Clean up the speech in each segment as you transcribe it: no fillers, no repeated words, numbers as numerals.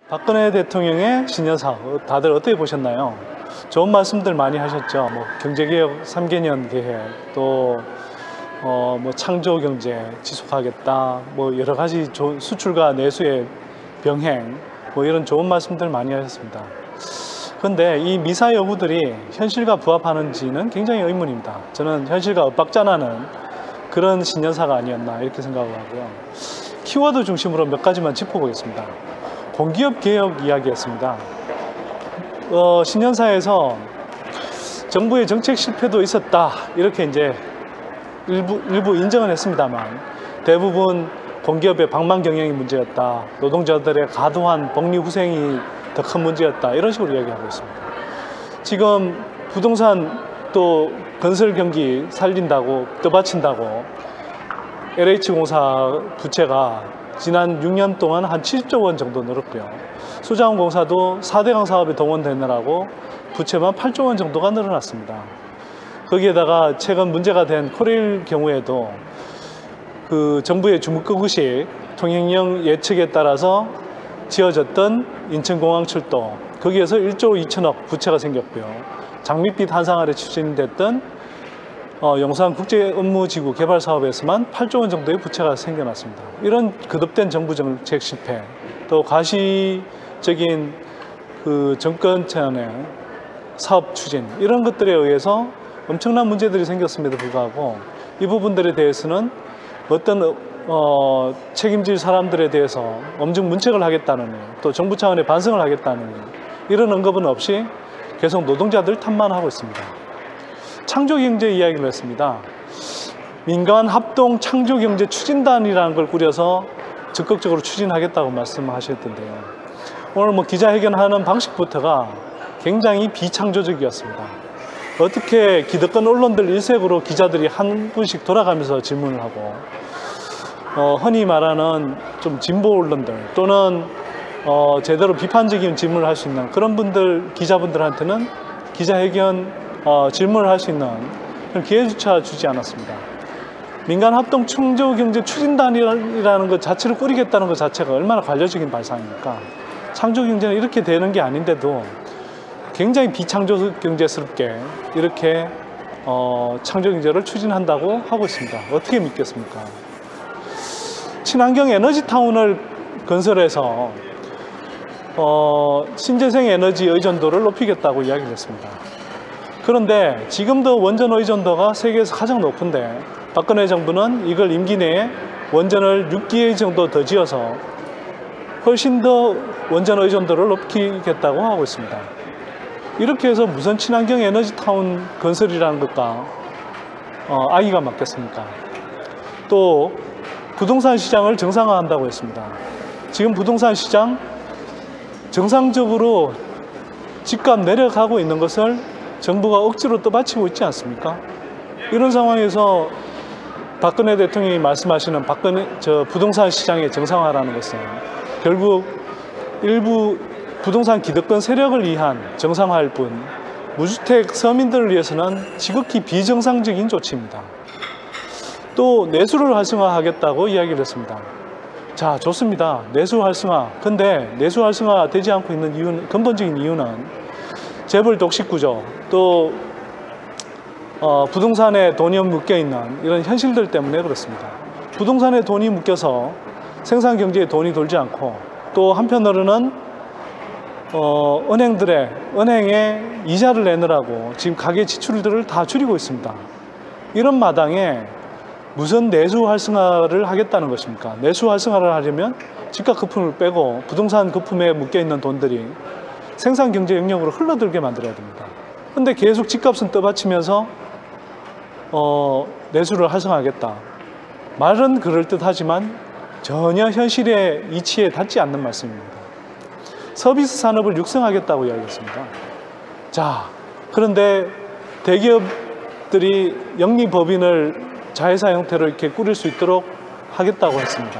박근혜 대통령의 신년사업 다들 어떻게 보셨나요? 좋은 말씀들 많이 하셨죠. 경제개혁 3개년 계획, 또 창조경제 지속하겠다, 여러 가지 수출과 내수의 병행, 이런 좋은 말씀들 많이 하셨습니다. 그런데 이 미사 여부들이 현실과 부합하는지는 굉장히 의문입니다. 저는 현실과 엇박자나는 그런 신년사가 아니었나 이렇게 생각을 하고요. 키워드 중심으로 몇 가지만 짚어보겠습니다. 공기업 개혁 이야기였습니다. 신년사에서 정부의 정책 실패도 있었다 이렇게 이제 일부 인정은 했습니다만, 대부분 공기업의 방만 경영이 문제였다, 노동자들의 과도한 복리 후생이 더 큰 문제였다, 이런 식으로 이야기하고 있습니다. 지금 부동산 또 건설 경기 살린다고 떠받친다고 LH공사 부채가 지난 6년 동안 한 70조 원 정도 늘었고요. 수자원공사도 4대강 사업에 동원되느라고 부채만 8조 원 정도가 늘어났습니다. 거기에다가 최근 문제가 된 코레일 경우에도 그 정부의 주무급식 통행령 예측에 따라서 지어졌던 인천공항 철도, 거기에서 1조 2천억 부채가 생겼고요. 장밋빛 한상 아래 추진됐던 용산국제업무지구 개발 사업에서만 8조 원 정도의 부채가 생겨났습니다. 이런 거듭된 정부 정책 실패, 또 가시적인 그 정권차원의 사업 추진, 이런 것들에 의해서 엄청난 문제들이 생겼음에도 불구하고 이 부분들에 대해서는 어떤 책임질 사람들에 대해서 엄중 문책을 하겠다는, 또 정부 차원의 반성을 하겠다는 이런 언급은 없이 계속 노동자들 탓만 하고 있습니다. 창조경제 이야기를 했습니다. 민간 합동 창조경제 추진단이라는 걸 꾸려서 적극적으로 추진하겠다고 말씀하셨던데요. 오늘 기자회견하는 방식부터가 굉장히 비창조적이었습니다. 어떻게 기득권 언론들 일색으로 기자들이 한 분씩 돌아가면서 질문을 하고, 흔히 말하는 좀 진보 언론들 또는 제대로 비판적인 질문을 할 수 있는 그런 분들, 기자분들한테는 기자회견 질문을 할 수 있는 그런 기회조차 주지 않았습니다. 민간 합동 창조경제 추진단이라는 것 자체를 꾸리겠다는 것 자체가 얼마나 관료적인 발상입니까? 창조경제는 이렇게 되는 게 아닌데도 굉장히 비창조경제스럽게 이렇게 창조경제를 추진한다고 하고 있습니다. 어떻게 믿겠습니까? 친환경 에너지타운을 건설해서 신재생 에너지 의존도를 높이겠다고 이야기를 했습니다. 그런데 지금도 원전 의존도가 세계에서 가장 높은데 박근혜 정부는 이걸 임기 내에 원전을 6기회 정도 더 지어서 훨씬 더 원전 의존도를 높이겠다고 하고 있습니다. 이렇게 해서 무슨 친환경 에너지타운 건설이라는 것과 아기가 맞겠습니까? 또 부동산 시장을 정상화한다고 했습니다. 지금 부동산 시장 정상적으로 집값 내려가고 있는 것을 정부가 억지로 떠받치고 있지 않습니까? 이런 상황에서 박근혜 대통령이 말씀하시는 부동산 시장의 정상화라는 것은 결국 일부 부동산 기득권 세력을 위한 정상화일 뿐, 무주택 서민들을 위해서는 지극히 비정상적인 조치입니다. 또 내수를 활성화하겠다고 이야기를 했습니다. 자, 좋습니다. 내수 활성화. 근데 내수 활성화 되지 않고 있는 이유는, 근본적인 이유는 재벌 독식 구조, 또 부동산에 돈이 묶여 있는 이런 현실들 때문에 그렇습니다. 부동산에 돈이 묶여서 생산 경제에 돈이 돌지 않고, 또 한편으로는 은행에 이자를 내느라고 지금 가계 지출들을 다 줄이고 있습니다. 이런 마당에 무슨 내수 활성화를 하겠다는 것입니까? 내수 활성화를 하려면 집값 거품을 빼고 부동산 거품에 묶여 있는 돈들이 생산 경제 영역으로 흘러들게 만들어야 됩니다. 근데 계속 집값은 떠받치면서 내수를 활성화하겠다. 말은 그럴듯하지만 전혀 현실의 이치에 닿지 않는 말씀입니다. 서비스 산업을 육성하겠다고 이야기했습니다. 자, 그런데 대기업들이 영리법인을 자회사 형태로 이렇게 꾸릴 수 있도록 하겠다고 했습니다.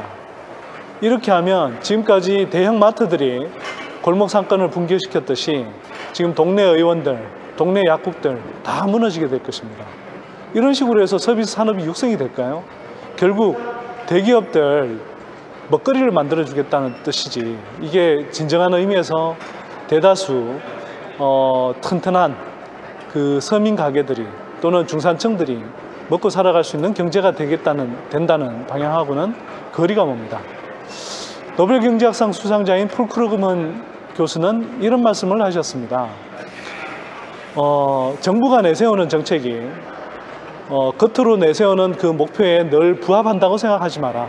이렇게 하면 지금까지 대형 마트들이 골목 상권을 붕괴시켰듯이 지금 동네 의원들, 동네 약국들 다 무너지게 될 것입니다. 이런 식으로 해서 서비스 산업이 육성이 될까요? 결국 대기업들 먹거리를 만들어주겠다는 뜻이지, 이게 진정한 의미에서 대다수 튼튼한 그 서민 가게들이 또는 중산층들이 먹고 살아갈 수 있는 경제가 된다는 방향하고는 거리가 멉니다. 노벨 경제학상 수상자인 폴 크루그먼 교수는 이런 말씀을 하셨습니다. 정부가 내세우는 정책이 겉으로 내세우는 그 목표에 늘 부합한다고 생각하지 마라.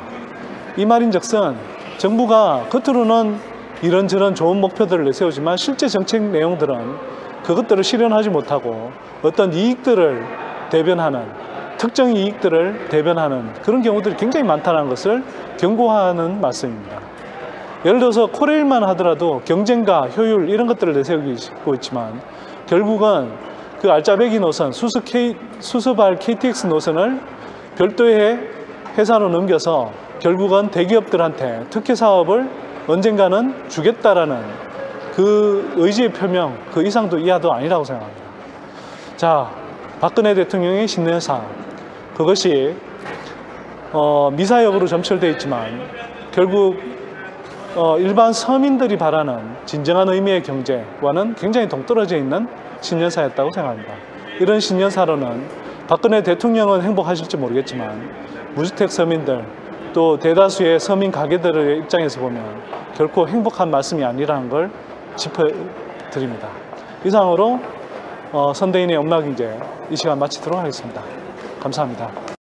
이 말인즉슨 정부가 겉으로는 이런저런 좋은 목표들을 내세우지만 실제 정책 내용들은 그것들을 실현하지 못하고 어떤 이익들을 대변하는, 특정 이익들을 대변하는 그런 경우들이 굉장히 많다는 것을 경고하는 말씀입니다. 예를 들어서 코레일만 하더라도 경쟁과 효율 이런 것들을 내세우고 있지만 결국은 그 알짜배기 노선, 수습할 KTX 노선을 별도의 회사로 넘겨서 결국은 대기업들한테 특혜 사업을 언젠가는 주겠다라는 그 의지의 표명, 그 이상도 이하도 아니라고 생각합니다. 자, 박근혜 대통령의 신년사, 그것이 미사역으로 점철되어 있지만 결국 일반 서민들이 바라는 진정한 의미의 경제와는 굉장히 동떨어져 있는 신년사였다고 생각합니다. 이런 신년사로는 박근혜 대통령은 행복하실지 모르겠지만 무주택 서민들 또 대다수의 서민 가게들의 입장에서 보면 결코 행복한 말씀이 아니라는 걸 짚어드립니다. 이상으로 선대인의 엄마경제 이 시간 마치도록 하겠습니다. 감사합니다.